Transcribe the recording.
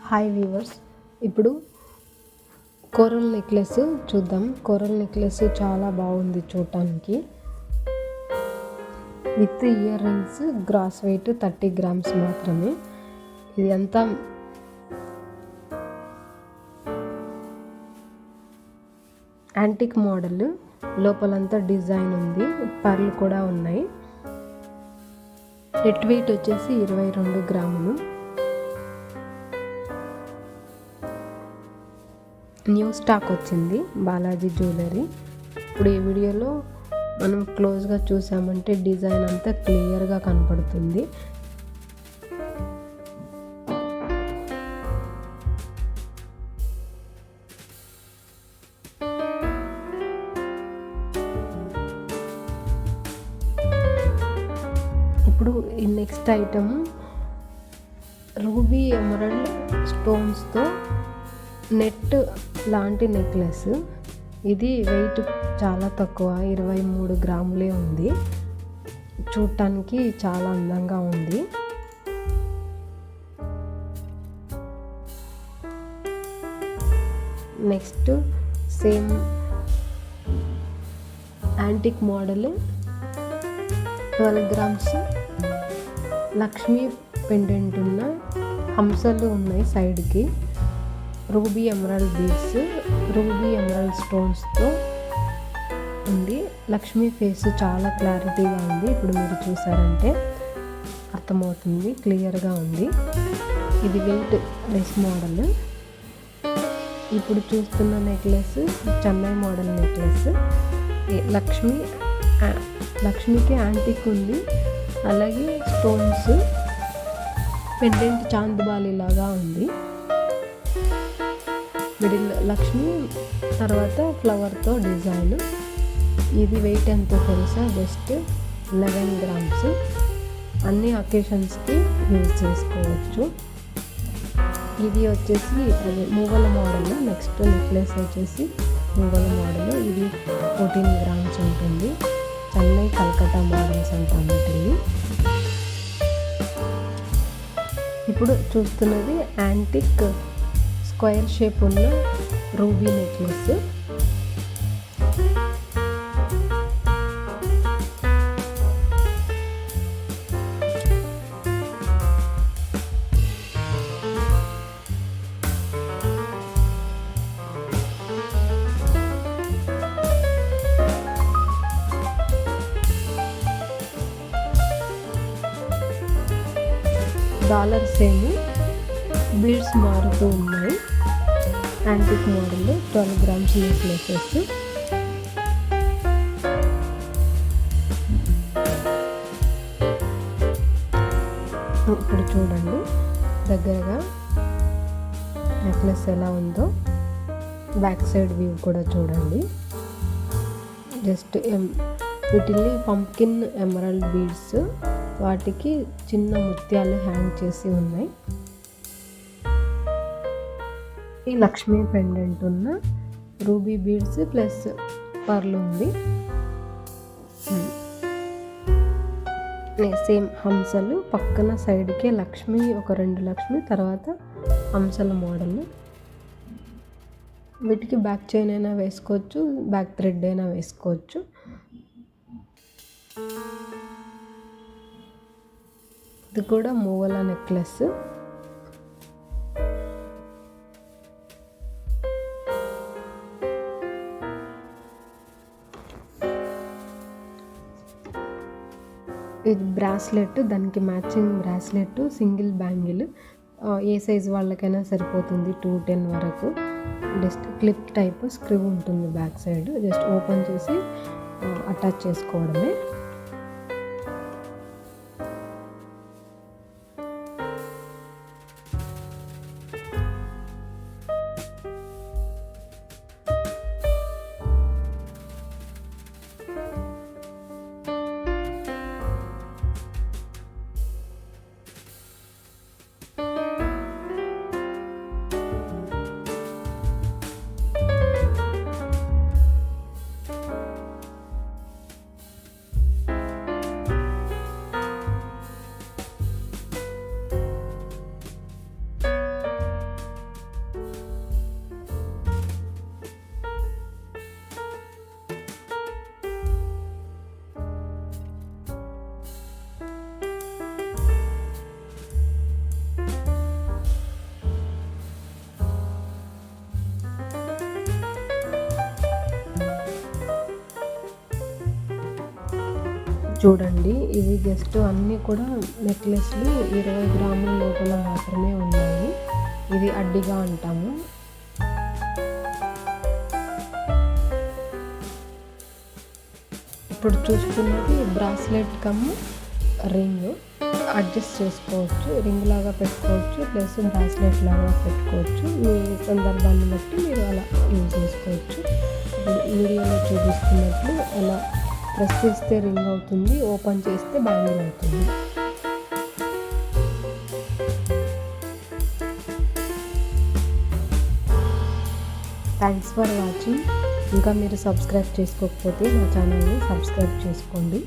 Hi viewers, ఇప్పుడు coral necklace చూద్దాం. Coral necklace చాలా బాగుంది చూడటానికి. With earrings, gross weight 30 grams మాత్రమే. ఇది అంతా యాంటిక్ మోడల్, లోపలంతా డిజైన్ ఉంది, పర్లు కూడా ఉన్నాయి. నెట్ వెయిట్ వచ్చేసి 22 గ్రాములు. న్యూ స్టాక్ వచ్చింది బాలాజీ జ్యువెలరీ. ఇప్పుడు ఈ వీడియోలో మనం క్లోజ్గా చూసామంటే డిజైన్ అంతా క్లియర్గా కనపడుతుంది. ఇప్పుడు ఈ నెక్స్ట్ ఐటమ్ రూబీ ఎమరల్డ్ స్టోన్స్తో నెట్ లాంటి నెక్లెస్. ఇది వెయిట్ చాలా తక్కువ, 23 గ్రాములే ఉంది. చూడటానికి చాలా అందంగా ఉంది. Next same antique model 12 grams Lakshmi pendant ఉన్న హంసలు ఉన్నాయి సైడ్కి. Ruby emerald beads, ruby emerald స్టోన్స్తో ఉంది. లక్ష్మీ ఫేస్ చాలా క్లారిటీగా ఉంది. ఇప్పుడు మీరు చూసారంటే అర్థమవుతుంది, క్లియర్గా ఉంది. ఇది వెయిట్ లెస్ మోడల్. ఇప్పుడు చూస్తున్న నెక్లెస్ చెన్నై మోడల్ నెక్లెస్. లక్ష్మికి యాంటిక్ ఉంది, అలాగే స్టోన్స్, పెండెంట్ చాందబాలి లాగా ఉంది. మిడిల్ లక్ష్మి, తర్వాత ఫ్లవర్తో డిజైన్. ఇది వెయిట్ ఎంతో తెలుసా? Just 11 grams. అన్ని అకేషన్స్కి యూజ్ చేసుకోవచ్చు. ఇది వచ్చేసి మూవల మోడల్. నెక్స్ట్ నెక్లెస్ వచ్చేసి మూవల మోడల్. ఇది 14 గ్రామ్స్ ఉంటుంది. చెన్నై కల్కట్టా మోడల్స్ అంటాం వీటిని. ఇప్పుడు చూస్తున్నది యాంటిక్ స్క్వేర్ షేప్ ఉన్న రూబీ నెక్లెస్. డాలర్స్ ఏమో బీడ్స్ మారుతూ ఉన్నాయి. Antique model 12 grams necklaces. ఇప్పుడు చూడండి దగ్గరగా నెక్లెస్ ఎలా ఉందో. బ్యాక్ సైడ్ వ్యూ కూడా చూడండి. జస్ట్ వీటిని పంప్కిన్ ఎమరాల్డ్ బీడ్స్, వాటికి చిన్న ముత్యాలు హ్యాంగ్ చేసి ఉన్నాయి. ఈ లక్ష్మీ పెండెంట్ ఉన్న రూబీ బీడ్స్ ప్లస్ పర్ల్ ఉంది. సేమ్ హంసలు పక్కన సైడ్కే లక్ష్మి, ఒక 2 లక్ష్మి, తర్వాత హంసల మోడల్. వీటికి బ్యాక్ చైన్ అయినా వేసుకోవచ్చు, బ్యాక్ థ్రెడ్ అయినా వేసుకోవచ్చు. ఇది కూడా మూవల నెక్లెస్. ఇది బ్రాస్లెట్, దానికి మ్యాచింగ్ బ్రాస్లెట్, సింగిల్ బ్యాంగిల్. ఏ సైజ్ వాళ్ళకైనా సరిపోతుంది, 210 వరకు. జస్ట్ క్లిప్ టైప్ స్క్రూ ఉంటుంది బ్యాక్ సైడ్. జస్ట్ ఓపెన్ చేసి అటాచ్ చేసుకోవడమే. చూడండి, ఇవి జస్ట్ అన్నీ కూడా నెక్లెస్లు 20 గ్రాముల లోపల మాత్రమే ఉన్నాయి. ఇది అడ్డిగా అంటాము. ఇప్పుడు చూస్తున్నది బ్రాస్లెట్ కమ్ రింగ్. అడ్జస్ట్ చేసుకోవచ్చు, రింగ్ లాగా పెట్టుకోవచ్చు, ప్లస్ బ్రాస్లెట్ లాగా పెట్టుకోవచ్చు. మీ సందర్భాన్ని బట్టి మీరు అలా యూజ్ చేసుకోవచ్చు. ఇప్పుడు వీడియోలో చూపిస్తున్నట్లు అలా ప్రెస్ చేస్తే రింగ్ అవుతుంది, ఓపెన్ చేస్తే బ్యాంగిల్ అవుతుంది. Thanks for watching. ఇంకా మీరు సబ్స్క్రైబ్ చేసుకోకపోతే మా ఛానల్ని సబ్స్క్రైబ్ చేసుకోండి.